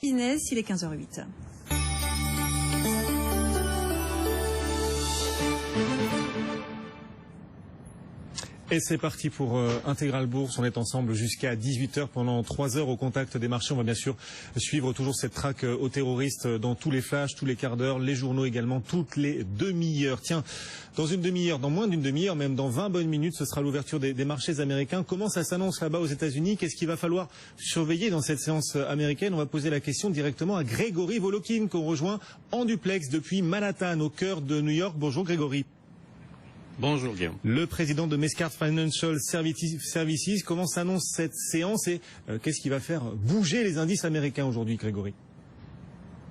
Inès, il est 15h08. Et c'est parti pour Intégral Bourse. On est ensemble jusqu'à 18h pendant 3 heures au contact des marchés. On va bien sûr suivre toujours cette traque aux terroristes dans tous les flashs, tous les quarts d'heure, les journaux également, toutes les demi-heures. Tiens, dans une demi-heure, dans moins d'une demi-heure, même dans 20 bonnes minutes, ce sera l'ouverture des marchés américains. Comment ça s'annonce là-bas aux États-Unis? Qu'est-ce qu'il va falloir surveiller dans cette séance américaine? On va poser la question directement à Grégory Volokin qu'on rejoint en duplex depuis Manhattan, au cœur de New York. Bonjour Grégory. Bonjour Guillaume. Le président de Mescart Financial Services, comment s'annonce cette séance et qu'est-ce qui va faire bouger les indices américains aujourd'hui, Grégory?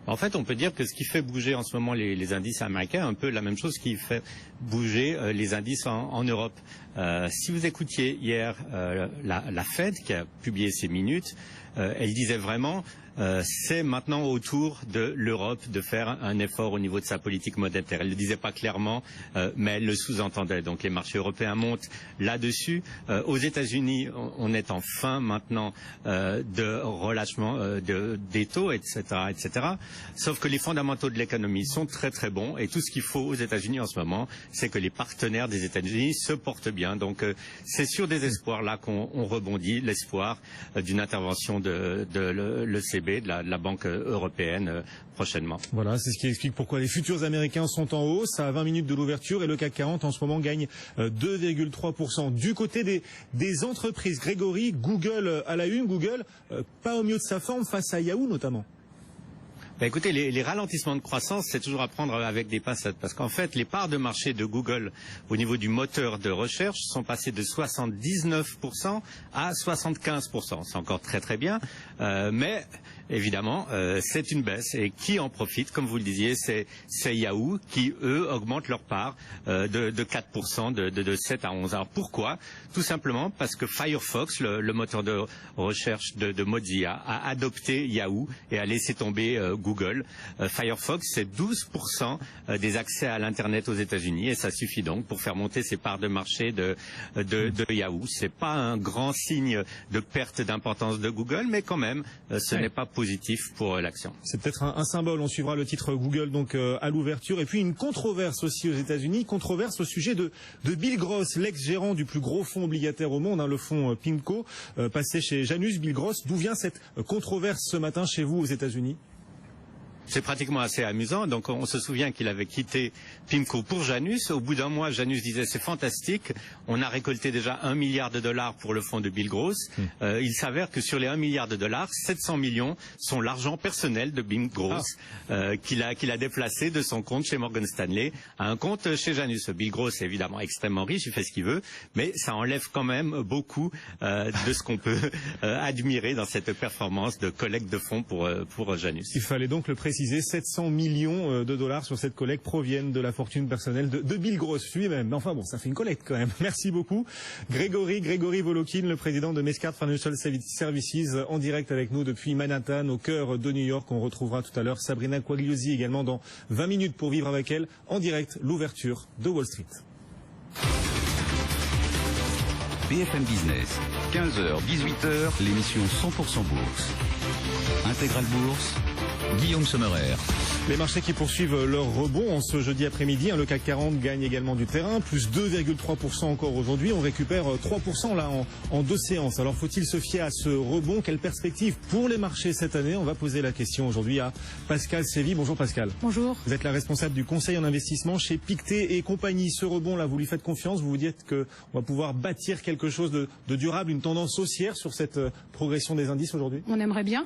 En fait, on peut dire que ce qui fait bouger en ce moment les indices américains, un peu la même chose qui fait bouger les indices en Europe. Si vous écoutiez hier la Fed qui a publié ses minutes, elle disait vraiment c'est maintenant au tour de l'Europe de faire un effort au niveau de sa politique monétaire. Elle ne le disait pas clairement, mais elle le sous-entendait. Donc les marchés européens montent là-dessus. Aux États-Unis, on est en fin maintenant de relâchement des taux, etc., etc. Sauf que les fondamentaux de l'économie sont très très bons et tout ce qu'il faut aux États-Unis en ce moment, c'est que les partenaires des États-Unis se portent bien. Donc c'est sur des espoirs là qu'on rebondit, l'espoir d'une intervention de l'ECB, de la Banque européenne prochainement. Voilà, c'est ce qui explique pourquoi les futurs américains sont en hausse à 20 minutes de l'ouverture et le CAC 40 en ce moment gagne 2,3%. Du côté des entreprises, Grégory, Google à la une, Google pas au mieux de sa forme face à Yahoo notamment. Écoutez, les ralentissements de croissance, c'est toujours à prendre avec des pincettes, parce qu'en fait, les parts de marché de Google au niveau du moteur de recherche sont passées de 79% à 75%. C'est encore très très bien, mais évidemment, c'est une baisse. Et qui en profite, comme vous le disiez, c'est Yahoo qui, eux, augmentent leur part de 4%, de 7 à 11. Alors pourquoi? Tout simplement parce que Firefox, le moteur de recherche de Mozilla, a adopté Yahoo et a laissé tomber Google. Firefox, c'est 12% des accès à l'Internet aux États-Unis et ça suffit donc pour faire monter ses parts de marché de Yahoo. C'est pas un grand signe de perte d'importance de Google, mais quand même, ce n'est pas positif pour l'action. C'est peut-être un symbole. On suivra le titre Google donc à l'ouverture. Et puis une controverse aussi aux États-Unis, controverse au sujet de Bill Gross, l'ex-gérant du plus gros fonds obligataire au monde, le fonds PIMCO, passé chez Janus. Bill Gross, d'où vient cette controverse ce matin chez vous aux États-Unis? C'est pratiquement assez amusant. Donc on se souvient qu'il avait quitté PIMCO pour Janus. Au bout d'un mois, Janus disait c'est fantastique. On a récolté déjà 1 milliard de dollars pour le fonds de Bill Gross. Il s'avère que sur les 1 milliard de dollars, 700 millions sont l'argent personnel de Bill Gross qu'il a déplacé de son compte chez Morgan Stanley à un compte chez Janus. Bill Gross est évidemment extrêmement riche, il fait ce qu'il veut, mais ça enlève quand même beaucoup de ce qu'on peut admirer dans cette performance de collecte de fonds pour Janus. Il fallait donc le préciser. 700 millions de dollars sur cette collecte proviennent de la fortune personnelle de Bill Gross lui-même. Mais enfin bon, ça fait une collecte quand même. Merci beaucoup. Grégory Volokin, le président de Mescart Financial Services, en direct avec nous depuis Manhattan, au cœur de New York. On retrouvera tout à l'heure Sabrina Quagliosi également dans 20 minutes pour vivre avec elle en direct l'ouverture de Wall Street. BFM Business, 15h, 18h, l'émission 100% Bourse. Intégral Bourse, Guillaume Sommerer. Les marchés qui poursuivent leur rebond en ce jeudi après-midi. Le CAC 40 gagne également du terrain, plus 2,3% encore aujourd'hui. On récupère 3% là en 2 séances. Alors faut-il se fier à ce rebond? Quelle perspective pour les marchés cette année? On va poser la question aujourd'hui à Pascal Sévy. Bonjour Pascal. Bonjour. Vous êtes la responsable du conseil en investissement chez Pictet et compagnie. Ce rebond là, vous lui faites confiance? Vous vous dites qu'on va pouvoir bâtir quelque chose de durable, une tendance haussière sur cette progression des indices aujourd'hui? On aimerait bien.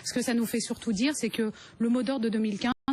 Ce que ça nous fait surtout dire, c'est que le mot d'ordre de 2015